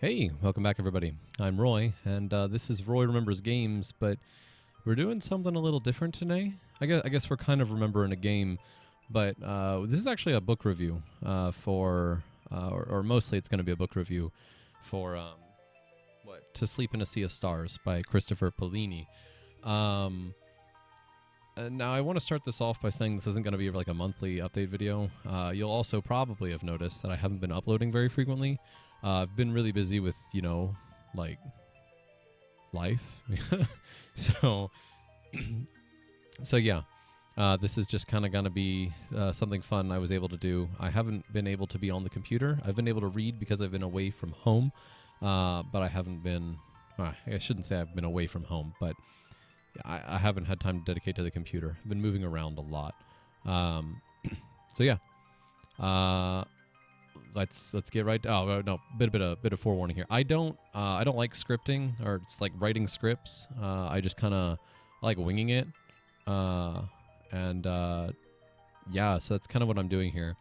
Hey, welcome back, everybody. I'm Roy, and this is Roy Remembers Games, but we're doing something a little different today. I guess we're kind of remembering a game, but this is actually a book review or mostly it's going to be a book review for To Sleep in a Sea of Stars by Christopher Paolini. Now, I want to start this off by saying this isn't going to be like a monthly update video. You'll also probably have noticed that I haven't been uploading very frequently. I've been really busy with, like, life. so, yeah. This is just kind of going to be something fun I was able to do. I haven't been able to be on the computer. I've been able to read because I've been away from home. But I haven't been... I shouldn't say I've been away from home, but I haven't had time to dedicate to the computer. I've been moving around a lot. So, yeah. Let's get right. Oh no, bit of forewarning here. I don't like scripting or it's like writing scripts. I just kind of like winging it, yeah. So that's kind of what I'm doing here.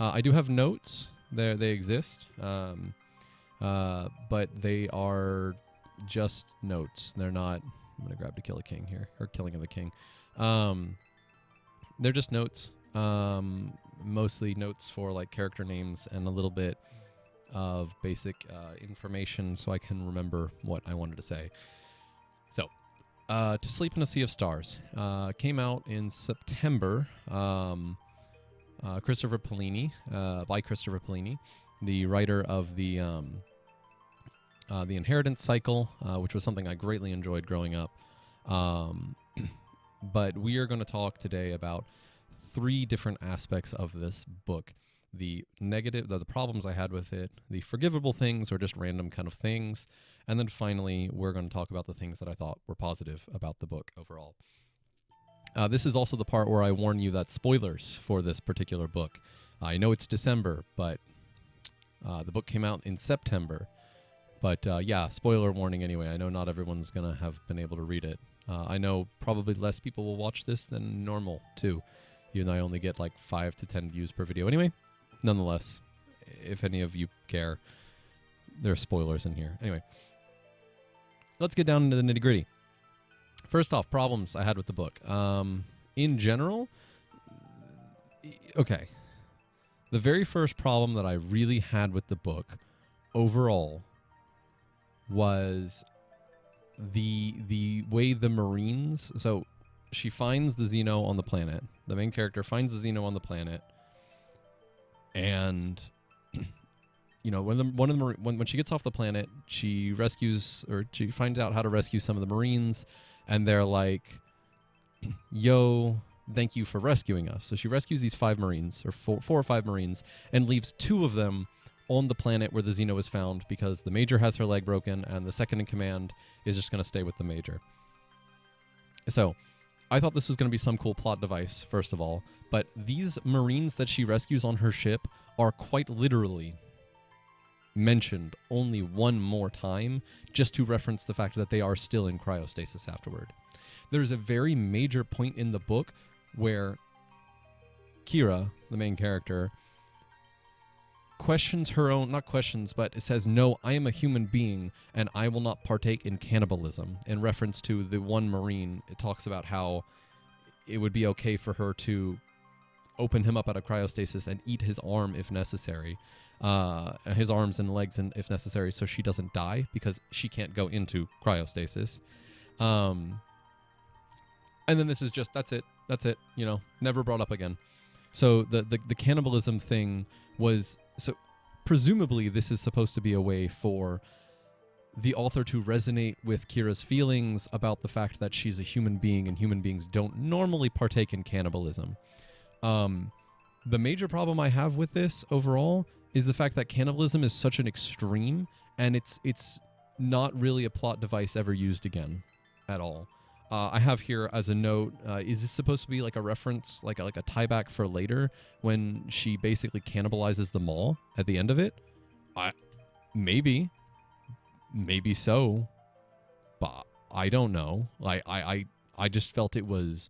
I do have notes. They exist, but they are just notes. They're not. I'm gonna grab To Kill a King here, or Killing of a King. They're just notes. Mostly notes for like character names and a little bit of basic information so I can remember what I wanted to say. So, To Sleep in a Sea of Stars came out in September. Christopher Paolini, by Christopher Paolini, the writer of the Inheritance Cycle, which was something I greatly enjoyed growing up. But we are going to talk today about 3 different aspects of this book: the negative, the problems I had with it, the forgivable things or just random kind of things, and then finally we're going to talk about the things that I thought were positive about the book overall. This is also the part where I warn you that spoilers for this particular book. I know it's December, but the book came out in September. But yeah, spoiler warning anyway. I know not everyone's going to have been able to read it. I know probably less people will watch this than normal too. Even though I only get like 5 to 10 views per video. Anyway, nonetheless, if any of you care, there are spoilers in here. Anyway, let's get down into the nitty gritty. First off, problems I had with the book. In general, okay. The very first problem that I really had with the book overall was the way the Marines... So she finds the Xeno on the planet. The main character finds the Xeno on the planet, and when she gets off the planet, she rescues, or she finds out how to rescue some of the Marines, and they're like, "Yo, thank you for rescuing us." So she rescues these 5 Marines, or 4 or 5 Marines, and leaves 2 of them on the planet where the Xeno is found because the Major has her leg broken, and the second in command is just going to stay with the Major. So I thought this was going to be some cool plot device, first of all, but these Marines that she rescues on her ship are quite literally mentioned only one more time, just to reference the fact that they are still in cryostasis afterward. There's a very major point in the book where Kira, the main character, questions her own, not questions, but it says, "No, I am a human being, and I will not partake in cannibalism," in reference to the one Marine. It talks about how it would be okay for her to open him up out of cryostasis and eat his arm if necessary, his arms and legs if necessary, so she doesn't die, because she can't go into cryostasis. And then this is just, that's it, never brought up again. So the cannibalism thing was... So, presumably, this is supposed to be a way for the author to resonate with Kira's feelings about the fact that she's a human being and human beings don't normally partake in cannibalism. The major problem I have with this overall is the fact that cannibalism is such an extreme, and it's not really a plot device ever used again at all. I have here as a note, is this supposed to be like a reference, like a tieback for later when she basically cannibalizes the mall at the end of it? Maybe so, but I don't know. I just felt it was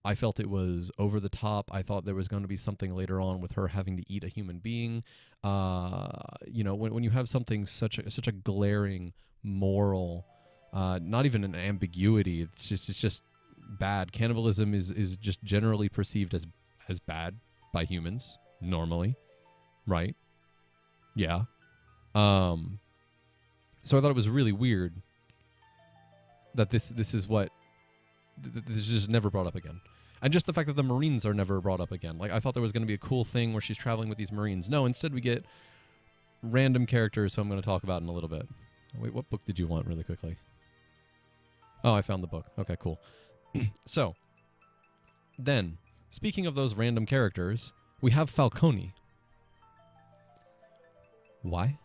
I felt it was over the top. I thought there was going to be something later on with her having to eat a human being. When you have something such a glaring moral, not even an ambiguity, it's just bad. Cannibalism is just generally perceived as bad by humans normally, right? Yeah. So I thought it was really weird that this is what this is just never brought up again. And just the fact that the Marines are never brought up again. Like, I thought there was going to be a cool thing where she's traveling with these Marines. No, instead we get random characters who I'm going to talk about in a little bit. Wait, what book did you want really quickly? Oh, I found the book. Okay, cool. So, then, speaking of those random characters, we have Falcone. Why?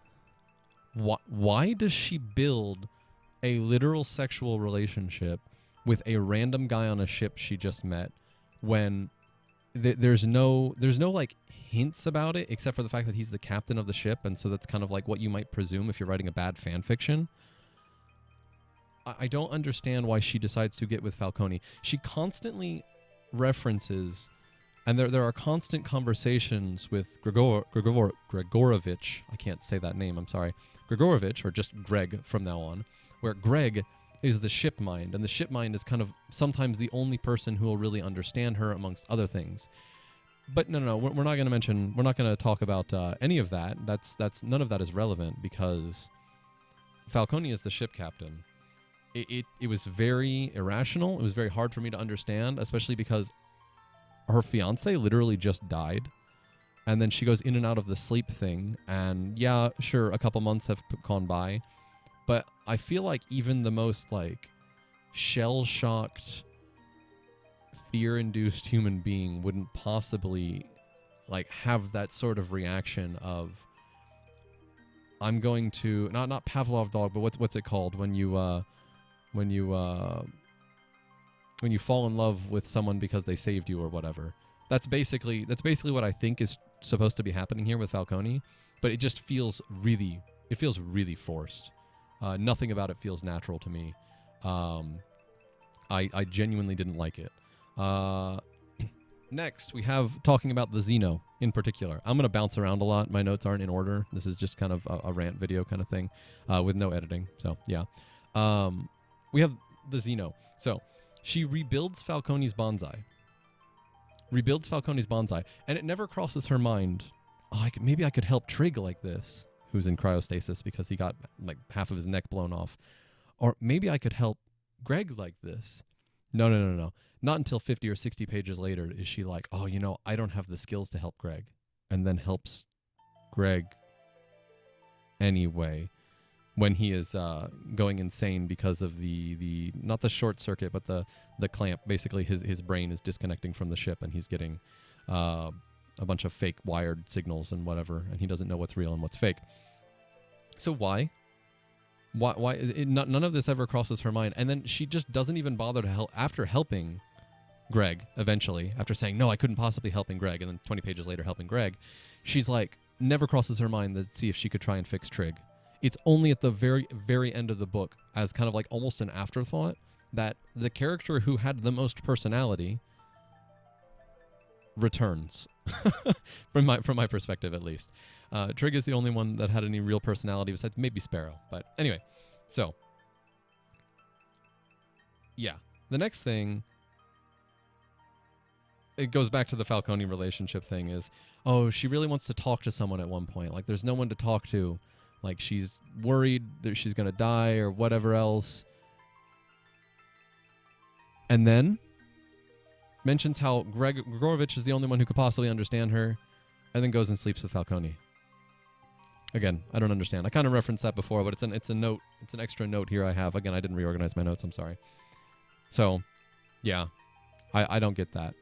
Why does she build a literal sexual relationship with a random guy on a ship she just met when there's no like hints about it except for the fact that he's the captain of the ship, and so that's kind of like what you might presume if you're writing a bad fan fiction. I don't understand why she decides to get with Falcone. She constantly references, and there are constant conversations with Gregorovich. I can't say that name, I'm sorry. Gregorovich, or just Greg from now on, where Greg is the ship mind, and the ship mind is kind of sometimes the only person who will really understand her amongst other things. But no, we're not going to talk about any of that. That's none of that is relevant because Falcone is the ship captain. It was very irrational. It was very hard for me to understand, especially because her fiance literally just died. And then she goes in and out of the sleep thing. And yeah, sure, a couple months have gone by. But I feel like even the most, like, shell-shocked, fear-induced human being wouldn't possibly, like, have that sort of reaction of, I'm going to, not Pavlov dog, but what's it called when you fall in love with someone because they saved you or whatever. That's basically what I think is supposed to be happening here with Falcone, but it just feels really forced. Nothing about it feels natural to me. I genuinely didn't like it. Next, we have talking about the Xeno in particular. I'm going to bounce around a lot. My notes aren't in order. This is just kind of a rant video kind of thing with no editing. So, yeah. We have the Xeno. So, she rebuilds Falcone's bonsai. And it never crosses her mind, maybe I could help Trig like this, who's in cryostasis because he got like half of his neck blown off. Or maybe I could help Greg like this. No. Not until 50 or 60 pages later is she like, I don't have the skills to help Greg. And then helps Greg anyway when he is going insane because of the not the short circuit, but the clamp. Basically, his brain is disconnecting from the ship and he's getting a bunch of fake wired signals and whatever, and he doesn't know what's real and what's fake. So why? None of this ever crosses her mind. And then she just doesn't even bother to help after helping Greg eventually, after saying, no, I couldn't possibly helping Greg, and then 20 pages later helping Greg. She's like, never crosses her mind to see if she could try and fix Trig. It's only at the very, very end of the book, as kind of like almost an afterthought, that the character who had the most personality returns. from my perspective, at least. Trig is the only one that had any real personality besides maybe Sparrow. But anyway, so yeah. The next thing, it goes back to the Falcone relationship thing, is, she really wants to talk to someone at one point. Like, there's no one to talk to. Like, she's worried that she's going to die or whatever else. And then mentions how Gregorovich is the only one who could possibly understand her, and then goes and sleeps with Falcone. Again, I don't understand. I kind of referenced that before, but it's a note. It's an extra note here I have. Again, I didn't reorganize my notes. I'm sorry. So, yeah, I don't get that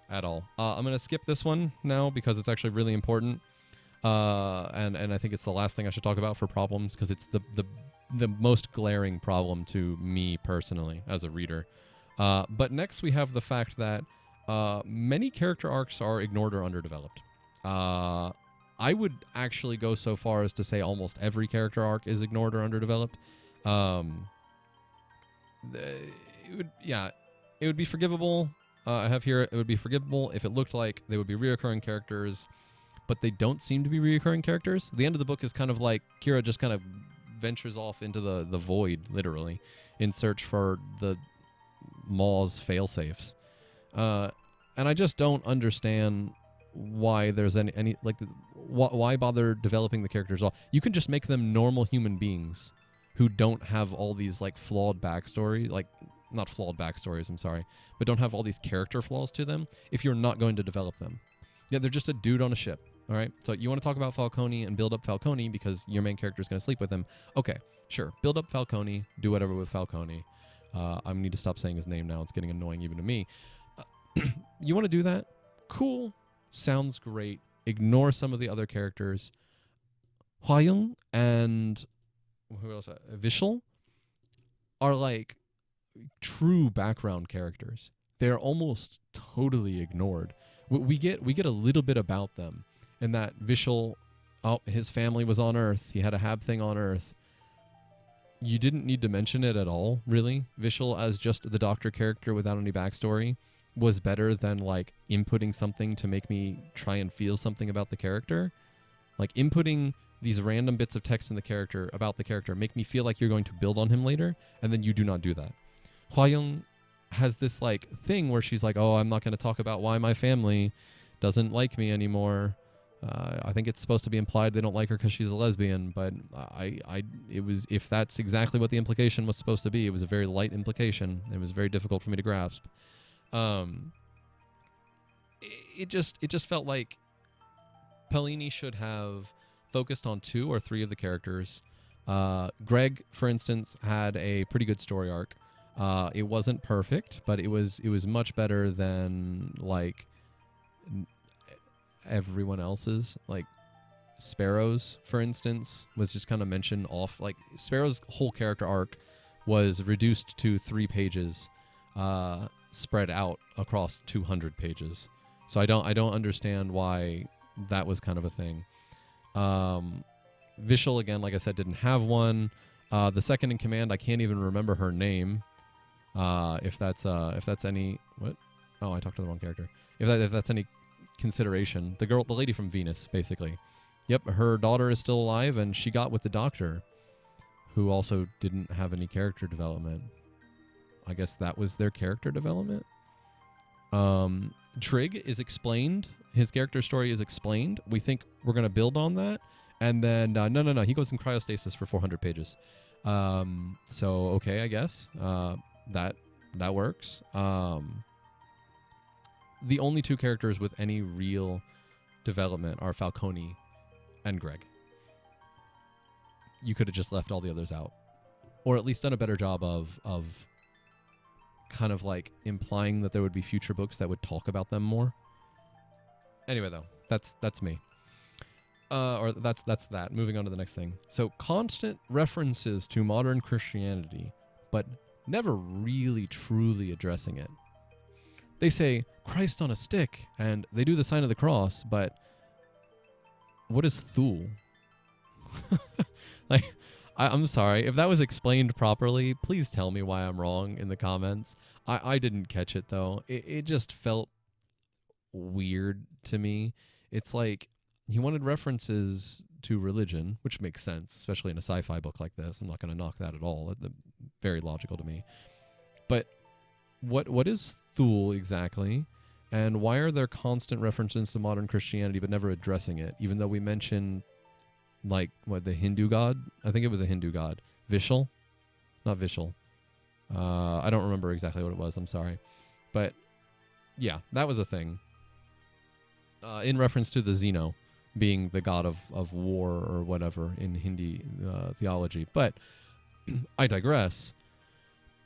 at all. I'm going to skip this one now because it's actually really important. And I think it's the last thing I should talk about for problems, because it's the most glaring problem to me personally as a reader. But next we have the fact that many character arcs are ignored or underdeveloped. I would actually go so far as to say almost every character arc is ignored or underdeveloped. It would be forgivable I have here, it would be forgivable if it looked like they would be reoccurring characters, but they don't seem to be reoccurring characters. The end of the book is kind of like Kira just kind of ventures off into the void, literally, in search for the Maw's failsafes. And I just don't understand why there's any like, why bother developing the characters at all? You can just make them normal human beings who don't have all these like flawed backstory, like not flawed backstories, I'm sorry, but don't have all these character flaws to them if you're not going to develop them. Yeah, they're just a dude on a ship, all right? So you want to talk about Falcone and build up Falcone because your main character is going to sleep with him. Okay, sure. Build up Falcone. Do whatever with Falcone. I need to stop saying his name now. It's getting annoying even to me. You want to do that? Cool. Sounds great. Ignore some of the other characters. Hwayoung and who else? Vishal are like true background characters. They're almost totally ignored. We get a little bit about them, in that Vishal, his family was on Earth. He had a hab thing on Earth. You didn't need to mention it at all, really. Vishal as just the doctor character without any backstory was better than like inputting something to make me try and feel something about the character. Like inputting these random bits of text in the character about the character make me feel like you're going to build on him later, and then you do not do that. Hwayoung has this like thing where she's like, oh, I'm not going to talk about why my family doesn't like me anymore. I think it's supposed to be implied they don't like her because she's a lesbian, but it was, if that's exactly what the implication was supposed to be, it was a very light implication. It was very difficult for me to grasp. It just felt like Paolini should have focused on 2 or 3 of the characters. Greg, for instance, had a pretty good story arc. It wasn't perfect, but it was much better than like everyone else's. Like Sparrow's, for instance, was just kind of mentioned off. Like Sparrow's whole character arc was reduced to 3 pages, spread out across 200 pages. So I don't understand why that was kind of a thing. Vishal, again, like I said, didn't have one. The second in command, I can't even remember her name. If that's any what? Oh, I talked to the wrong character. If that's any consideration, the lady from Venus, basically. Yep, her daughter is still alive, and she got with the doctor, who also didn't have any character development. I guess that was their character development. Trig is explained. His character story is explained. We think we're going to build on that. And then, no. He goes in cryostasis for 400 pages. So, okay, I guess. That works. The only 2 characters with any real development are Falcone and Greg. You could have just left all the others out. Or at least done a better job of kind of like implying that there would be future books that would talk about them more. Anyway, though, that's me. Or that's that. Moving on to the next thing. So constant references to modern Christianity, but never really truly addressing it. They say Christ on a stick, and they do the sign of the cross, but what is Thule? Like, I'm sorry. If that was explained properly, please tell me why I'm wrong in the comments. I didn't catch it, though. It just felt weird to me. It's like he wanted references to religion, which makes sense, especially in a sci-fi book like this. I'm not going to knock that at all. It's very logical to me. But what is Thule exactly? And why are there constant references to modern Christianity but never addressing it? Even though we mention, like, what, the Hindu god? I think it was a Hindu god. Vishal? Not Vishal. I don't remember exactly what it was. I'm sorry. But, yeah, that was a thing. In reference to the Xeno being the god of war or whatever in Hindi theology. But I digress,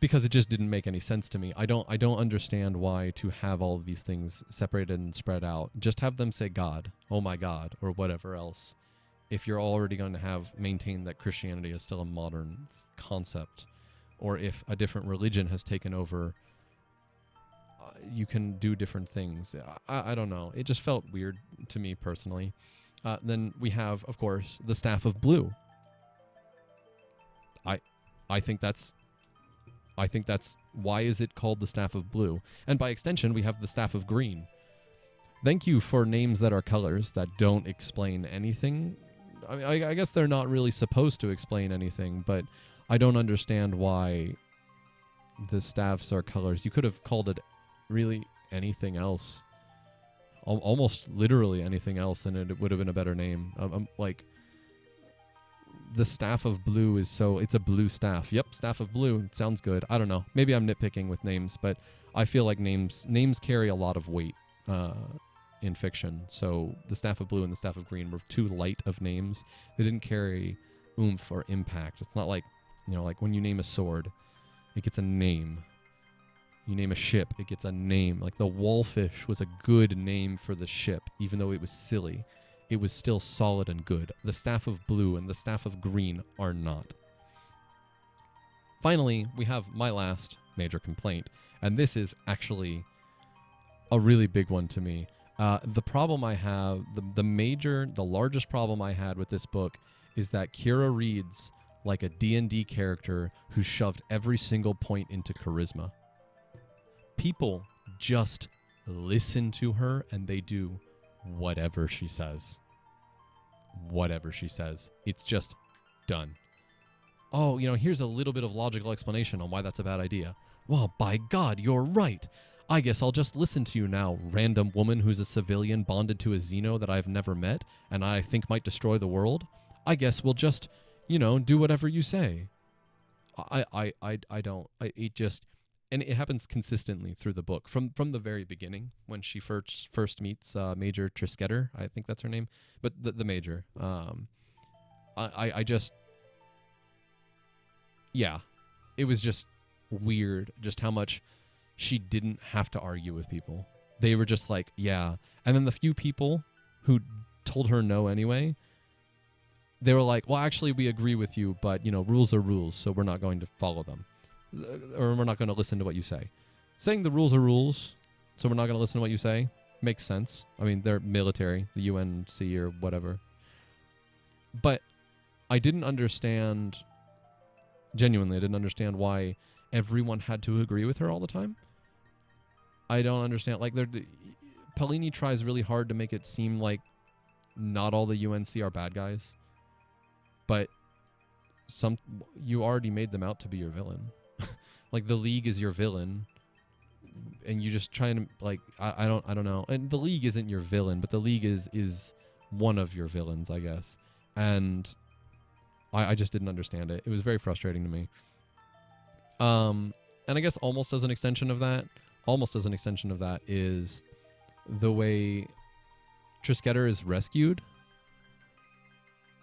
because it just didn't make any sense to me. I don't understand why to have all of these things separated and spread out. Just have them say God, oh my God, or whatever else, if you're already going to have maintained that Christianity is still a modern concept, or if a different religion has taken over, you can do different things. I don't know. It just felt weird to me personally. Then we have, of course, the Staff of Blue. I think that's I think that's why is it called the Staff of Blue? And by extension, we have the Staff of Green. Thank you for names that are colors that don't explain anything. I guess they're not really supposed to explain anything, but I don't understand why the staffs are colors. You could have called it really anything else. Almost literally anything else, and it would have been a better name. Like, the Staff of Blue it's a blue staff. Yep, Staff of Blue. It sounds good. I don't know. Maybe I'm nitpicking with names, but I feel like names carry a lot of weight in fiction. So the Staff of Blue and the Staff of Green were too light of names. They didn't carry oomph or impact. It's not like, like when you name a sword, it gets a name. You name a ship, it gets a name. Like the Wallfish was a good name for the ship, even though it was silly. It was still solid and good. The Staff of Blue and the Staff of Green are not. Finally, we have my last major complaint, and this is actually a really big one to me. The problem I have, the largest problem I had with this book is that Kira reads like a D&D character who shoved every single point into charisma. People just listen to her and they do whatever she says. Whatever she says. It's just done. Oh, here's a little bit of logical explanation on why that's a bad idea. Well, by God, you're right. I guess I'll just listen to you now, random woman who's a civilian bonded to a Xeno that I've never met and I think might destroy the world. I guess we'll just, do whatever you say. And it happens consistently through the book from the very beginning when she first meets Major Trisketter. I think that's her name, but the Major. It was just weird just how much she didn't have to argue with people. They were just like, yeah. And then the few people who told her no anyway, they were like, well, actually, we agree with you, but, rules are rules, so we're not going to follow them. Or we're not going to listen to what you say. Saying the rules are rules, so we're not going to listen to what you say, makes sense. I mean, they're military, the UNC or whatever. But I didn't understand, genuinely, I didn't understand why everyone had to agree with her all the time. I don't understand. Like, Paolini tries really hard to make it seem like not all the UNC are bad guys. But you already made them out to be your villain. Like, the League is your villain, and you just trying to, like, I don't know. And the League isn't your villain, but the League is one of your villains, I guess. And I just didn't understand it. It was very frustrating to me. And I guess almost as an extension of that is the way Trisketter is rescued.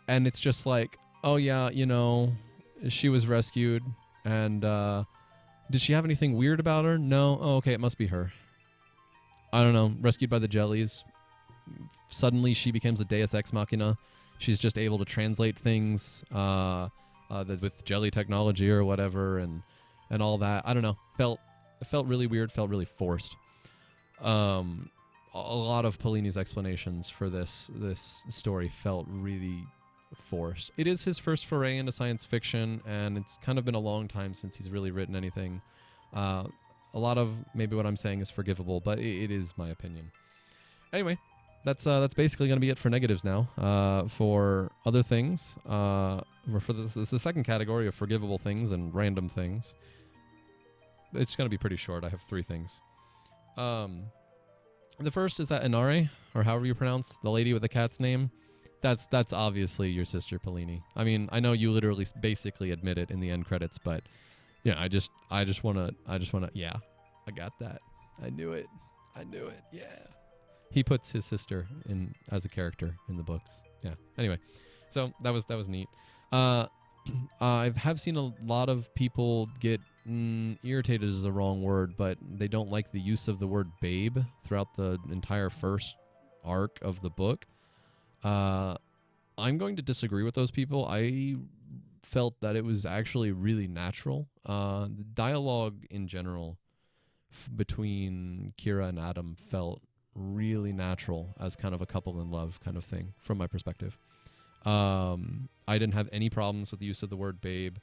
And it's just like, oh yeah, she was rescued, and did she have anything weird about her? No? Oh, okay, it must be her. I don't know. Rescued by the jellies. Suddenly she becomes a deus ex machina. She's just able to translate things with jelly technology or whatever, and all that. I don't know. It felt really weird, felt really forced. A lot of Paolini's explanations for this story felt really forced. It is his first foray into science fiction, and it's kind of been a long time since he's really written anything. A lot of maybe what I'm saying is forgivable, but it is my opinion. Anyway, that's basically going to be it for negatives now. For other things, for the second category of forgivable things and random things, it's going to be pretty short. I have 3 things. The first is that Inare, or however you pronounce the lady with the cat's name, that's obviously your sister Paolini. I mean, I know you literally basically admit it in the end credits, but yeah, I just wanna, yeah, I got that. I knew it. Yeah. He puts his sister in as a character in the books. Yeah. Anyway, so that was neat. I have seen a lot of people get irritated is the wrong word, but they don't like the use of the word babe throughout the entire first arc of the book. I'm going to disagree with those people. I felt that it was actually really natural. The dialogue in general between Kira and Adam felt really natural as kind of a couple in love kind of thing from my perspective. I didn't have any problems with the use of the word babe.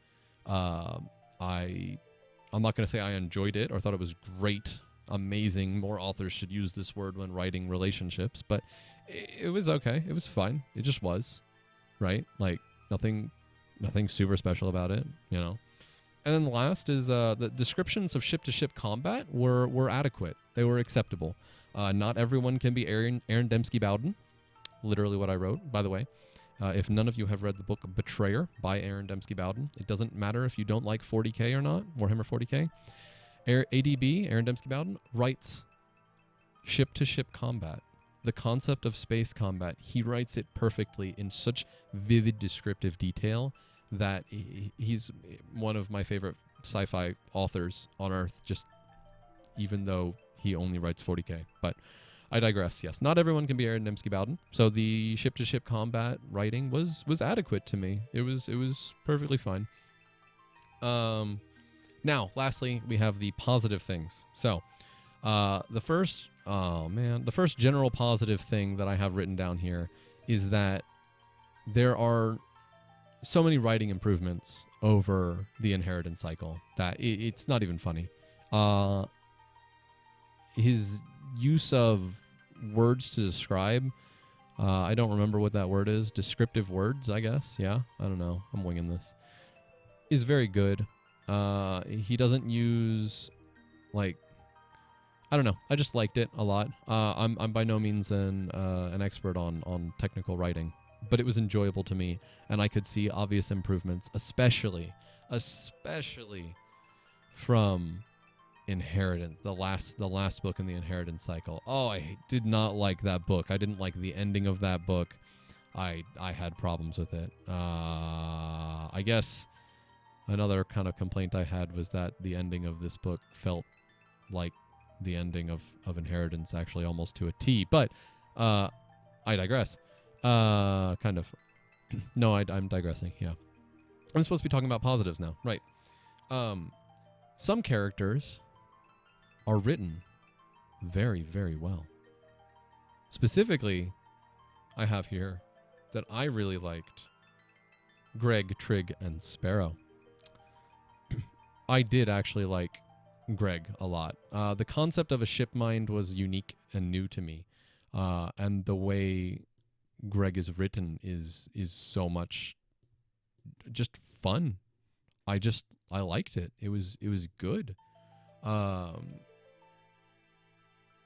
I I'm not going to say I enjoyed it or thought it was great, amazing. More authors should use this word when writing relationships, but it was okay. It was fine. It just was, right? Like nothing super special about it, you know. And then the last is the descriptions of ship-to-ship combat were adequate. They were acceptable. Not everyone can be Aaron Dembski-Bowden. Literally what I wrote, by the way. If none of you have read the book Betrayer by Aaron Dembski-Bowden, it doesn't matter if you don't like 40K or not, Warhammer 40K. ADB, Aaron Dembski-Bowden, writes ship-to-ship combat. The concept of space combat, he writes it perfectly in such vivid descriptive detail that he's one of my favorite sci-fi authors on Earth, just even though he only writes 40K. But I digress, yes. Not everyone can be Aaron Dembski-Bowden, so the ship-to-ship combat writing was adequate to me. It was perfectly fine. Now, lastly, we have the positive things. So, the first general positive thing that I have written down here is that there are so many writing improvements over the inheritance cycle that it's not even funny. His use of words to describe, I don't remember what that word is. Descriptive words, I guess. Yeah, I don't know. I'm winging this. Is very good. He doesn't use, like, I don't know. I just liked it a lot. I'm by no means an expert on technical writing, but it was enjoyable to me, and I could see obvious improvements, especially from Inheritance, the last book in the Inheritance cycle. Oh, I did not like that book. I didn't like the ending of that book. I had problems with it. I guess another kind of complaint I had was that the ending of this book felt like the ending of Inheritance, actually almost to a T. But I digress. Kind of. No, I'm digressing. Yeah, I'm supposed to be talking about positives now, right? Some characters are written very, very well. Specifically, I have here that I really liked Greg, Trig, and Sparrow. I did actually like Greg a lot. The concept of a ship mind was unique and new to me. And the way Greg is written is so much just fun. I liked it. It was good.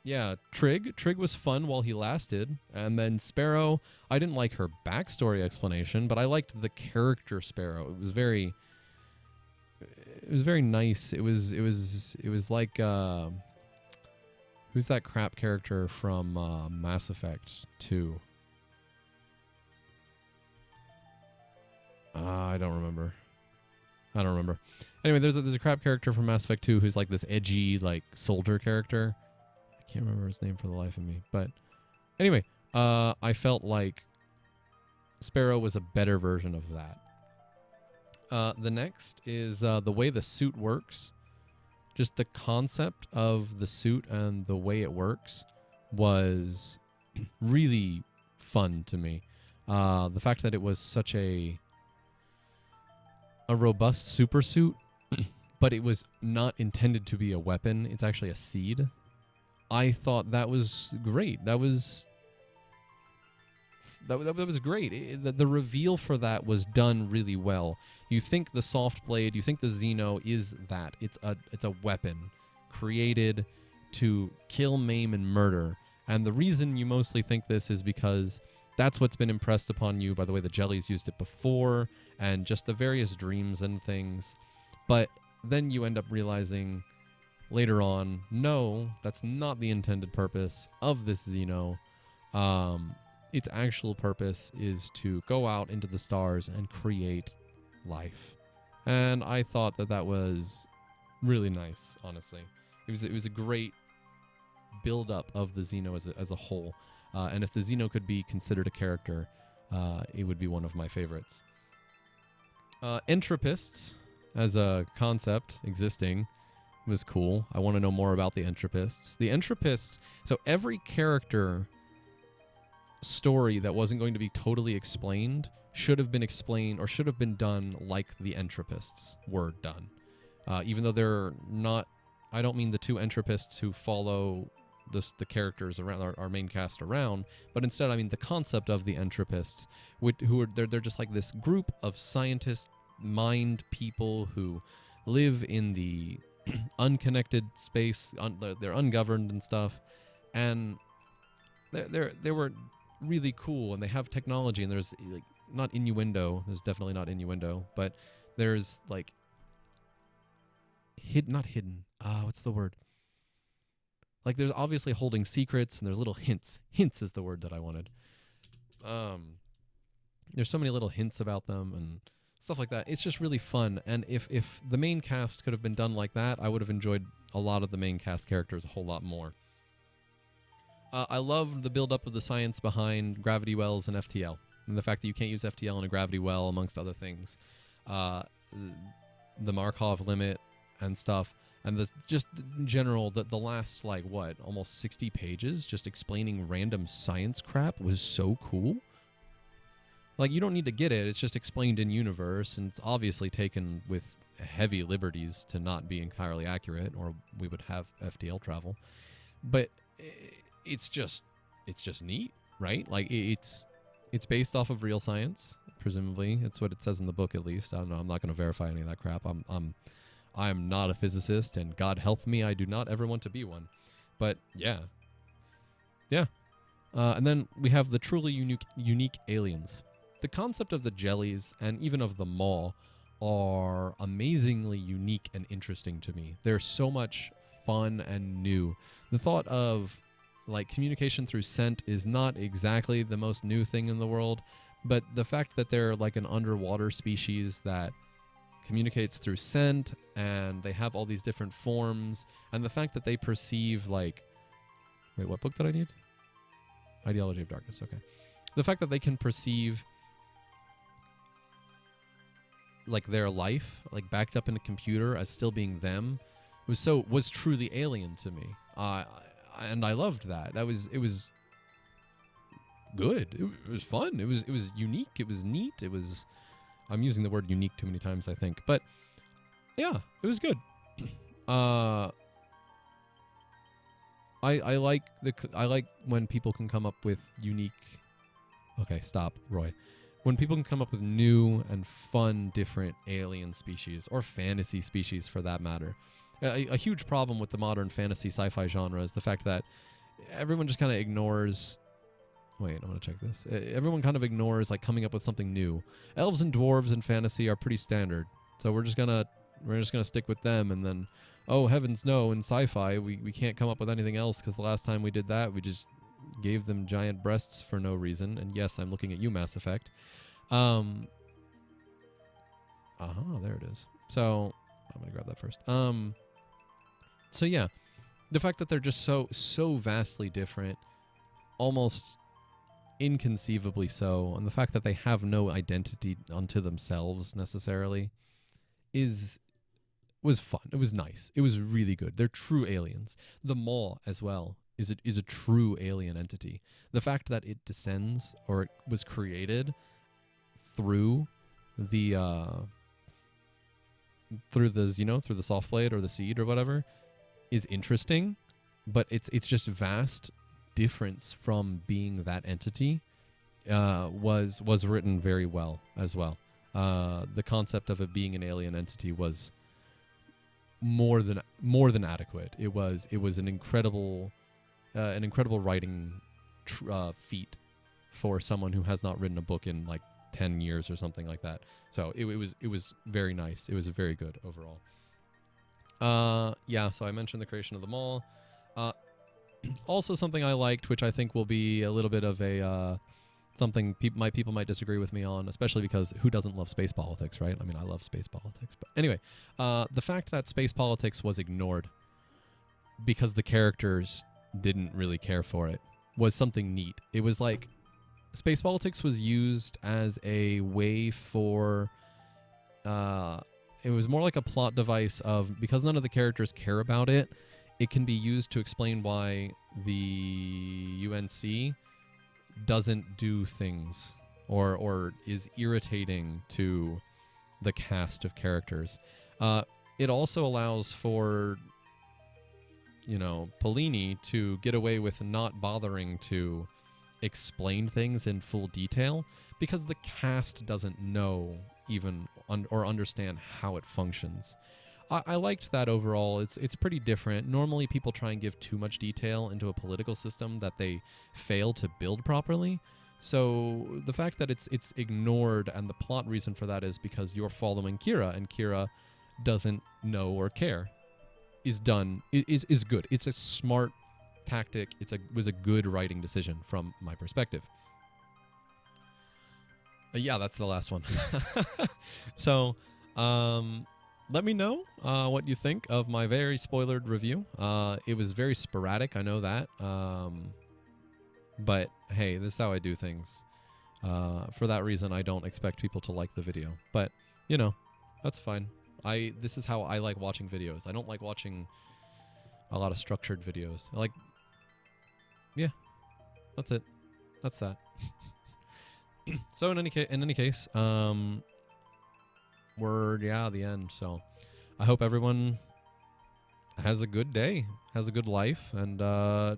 Yeah, Trig was fun while he lasted, and then Sparrow, I didn't like her backstory explanation, but I liked the character Sparrow. It was very nice. It was like who's that crap character from Mass Effect 2? I don't remember. Anyway, there's a crap character from Mass Effect 2 who's like this edgy, like, soldier character. I can't remember his name for the life of me. But anyway, I felt like Sparrow was a better version of that. The next is the way the suit works. Just the concept of the suit and the way it works was really fun to me. The fact that it was such a robust super suit, but it was not intended to be a weapon. It's actually a seed. I thought that was great. That was great. The reveal for that was done really well. You think the soft blade, you think the Xeno is that. It's a weapon created to kill, maim, and murder. And the reason you mostly think this is because that's what's been impressed upon you by the way the Jellies used it before, and just the various dreams and things. But then you end up realizing later on, no, that's not the intended purpose of this Xeno. Its actual purpose is to go out into the stars and create life. And I thought that was really nice, honestly. It was a great build-up of the Xeno as a whole. And if the Xeno could be considered a character, it would be one of my favorites. Entropists, as a concept existing, was cool. I want to know more about the Entropists. The Entropists, so every character story that wasn't going to be totally explained should have been explained or should have been done like the Entropists were done. Even though they're not, I don't mean the two entropists who follow the characters around our main cast around, but instead I mean the concept of the entropists, they're just like this group of scientist mind people who live in the unconnected space. They're ungoverned and stuff, and they were really cool, and they have technology, and there's like not innuendo. There's definitely not innuendo, but there's like not hidden. What's the word? Like there's obviously holding secrets, and there's little hints. Hints is the word that I wanted. There's so many little hints about them and stuff like that. It's just really fun. And if the main cast could have been done like that, I would have enjoyed a lot of the main cast characters a whole lot more. I love the build-up of the science behind gravity wells and FTL, and the fact that you can't use FTL in a gravity well, amongst other things. The Markov limit and stuff, and just in general, the last, like, almost 60 pages just explaining random science crap was so cool. Like, you don't need to get it. It's just explained in universe, and it's obviously taken with heavy liberties to not be entirely accurate, or we would have FTL travel. But it's just neat, right? Like, it's based off of real science, presumably. It's what it says in the book, at least. I don't know. I'm not going to verify any of that crap. I'm not a physicist, and God help me, I do not ever want to be one. But yeah. And then we have the truly unique aliens. The concept of the jellies, and even of the maw, are amazingly unique and interesting to me. They're so much fun and new. The thought of, like, communication through scent is not exactly the most new thing in the world, but the fact that they're like an underwater species that communicates through scent, and they have all these different forms, and the fact that they perceive, like... Wait, what book did I need? Ideology of Darkness, okay. The fact that they can perceive, like, their life, like, backed up in a computer as still being them, was truly alien to me. And I loved that. It was good. It was fun. It was unique. It was neat. I'm using the word unique too many times, I think. But yeah, it was good. I like when people can come up with unique. Okay, stop, Roy. When people can come up with new and fun, different alien species, or fantasy species for that matter. A huge problem with the modern fantasy sci-fi genre is the fact that everyone just kind of ignores... Wait, I'm going to check this. Everyone kind of ignores, like, coming up with something new. Elves and dwarves in fantasy are pretty standard. So we're just going to stick with them, and then, oh, heavens no, in sci-fi, we can't come up with anything else, because the last time we did that, we just gave them giant breasts for no reason. And yes, I'm looking at you, Mass Effect. There it is. So, I'm going to grab that first. So yeah, the fact that they're just so vastly different, almost inconceivably so, and the fact that they have no identity unto themselves necessarily was fun. It was nice. It was really good. They're true aliens. The Maw as well is a true alien entity. The fact that it descends, or it was created through the Xeno, through the soft blade or the seed or whatever, is interesting, but it's just vast difference from being that entity. Was written very well as well. The concept of it being an alien entity was more than adequate. It was an incredible writing feat for someone who has not written a book in like 10 years or something like that. So it was very nice. It was very good overall. So I mentioned the creation of the Maw. Also something I liked, which I think will be a little bit of a something people might disagree with me on, especially because who doesn't love space politics, right? I mean, I love space politics. But anyway, the fact that space politics was ignored because the characters didn't really care for it was something neat. It was like space politics was used as a way for... it was more like a plot device of, because none of the characters care about it, it can be used to explain why the UNC doesn't do things or is irritating to the cast of characters. it also allows for, Paolini to get away with not bothering to explain things in full detail because the cast doesn't know even or understand how it functions. I liked that overall. It's pretty different. Normally people try and give too much detail into a political system that they fail to build properly. So the fact that it's ignored, and the plot reason for that is because you're following Kira, and Kira doesn't know or care, is good. It's a smart tactic. Was a good writing decision from my perspective. Yeah, that's the last one. So, let me know what you think of my very spoilered review. It was very sporadic, I know that. But hey, this is how I do things. For that reason, I don't expect people to like the video. But, that's fine. This is how I like watching videos. I don't like watching a lot of structured videos. Yeah, that's it. That's that. So in any case, we're at the end. So I hope everyone has a good day, has a good life, and I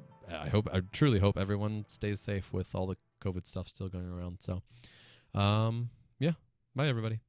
truly hope everyone stays safe with all the COVID stuff still going around. So, yeah, bye everybody.